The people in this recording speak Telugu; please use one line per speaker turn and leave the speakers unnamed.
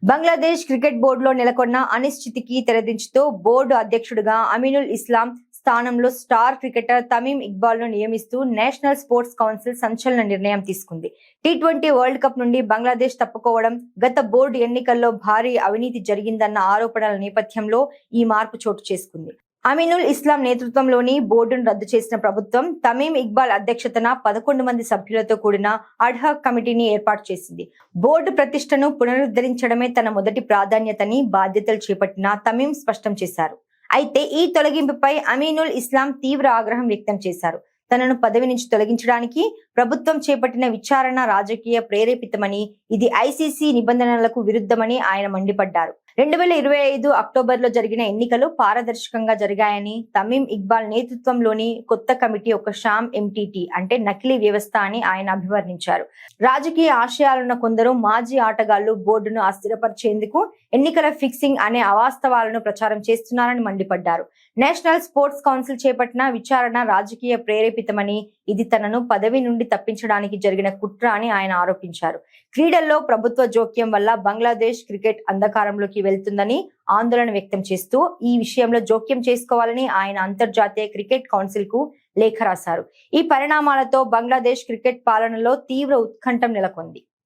బంగ్లాదేశ్ క్రికెట్ బోర్డులో నెలకొన్న అనిశ్చితికి తెరదించుతూ బోర్డు అధ్యక్షుడిగా అమీనుల్ ఇస్లాం స్థానంలో స్టార్ క్రికెటర్ తమీం ఇక్బాల్ ను నియమిస్తూ నేషనల్ స్పోర్ట్స్ కౌన్సిల్ సంచలన నిర్ణయం తీసుకుంది. టీ20 వరల్డ్ కప్ నుండి బంగ్లాదేశ్ తప్పుకోవడం, గత బోర్డు ఎన్నికల్లో భారీ అవినీతి జరిగిందన్న ఆరోపణల నేపథ్యంలో ఈ మార్పు చోటు చేసుకుంది. అమీనుల్ ఇస్లాం నేతృత్వంలోని బోర్డును రద్దు చేసిన ప్రభుత్వం తమీం ఇక్బాల్ అధ్యక్షతన 11 మంది సభ్యులతో కూడిన అడ్హాక్ కమిటీని ఏర్పాటు చేసింది. బోర్డు ప్రతిష్టను పునరుద్ధరించడమే తన మొదటి ప్రాధాన్యతని బాధ్యతలు చేపట్టిన తమీం స్పష్టం చేశారు. అయితే ఈ తొలగింపుపై అమీనుల్ ఇస్లాం తీవ్ర ఆగ్రహం వ్యక్తం చేశారు. తనను పదవి నుంచి తొలగించడానికి ప్రభుత్వం చేపట్టిన విచారణ రాజకీయ ప్రేరేపితమని, ఇది ఐసీసీ నిబంధనలకు విరుద్ధమని ఆయన మండిపడ్డారు. 2025 అక్టోబర్లో జరిగిన ఎన్నికలు పారదర్శకంగా జరిగాయని, తమీం ఇక్బాల్ నేతృత్వంలోని కొత్త కమిటీ ఒక షామ్ ఎంటీటీ అంటే నకిలీ వ్యవస్థ అని ఆయన అభివర్ణించారు. రాజకీయ ఆశయాలున్న కొందరు మాజీ ఆటగాళ్లు బోర్డును అస్థిరపరిచేందుకు ఎన్నికల ఫిక్సింగ్ అనే అవాస్తవాలను ప్రచారం చేస్తున్నారని మండిపడ్డారు. నేషనల్ స్పోర్ట్స్ కౌన్సిల్ చేపట్టిన విచారణ రాజకీయ ప్రేరేపితమని, ఇది తనను పదవి నుండి తప్పించడానికి జరిగిన కుట్ర అని ఆయన ఆరోపించారు. క్రీడల్లో ప్రభుత్వ జోక్యం వల్ల బంగ్లాదేశ్ క్రికెట్ అంధకారంలోకి వెళ్తుందని ఆందోళన వ్యక్తం చేస్తూ ఈ విషయంలో జోక్యం చేసుకోవాలని ఆయన అంతర్జాతీయ క్రికెట్ కౌన్సిల్ కు లేఖ రాశారు. ఈ పరిణామాలతో బంగ్లాదేశ్ క్రికెట్ పాలనలో తీవ్ర ఉత్కంఠం నెలకొంది.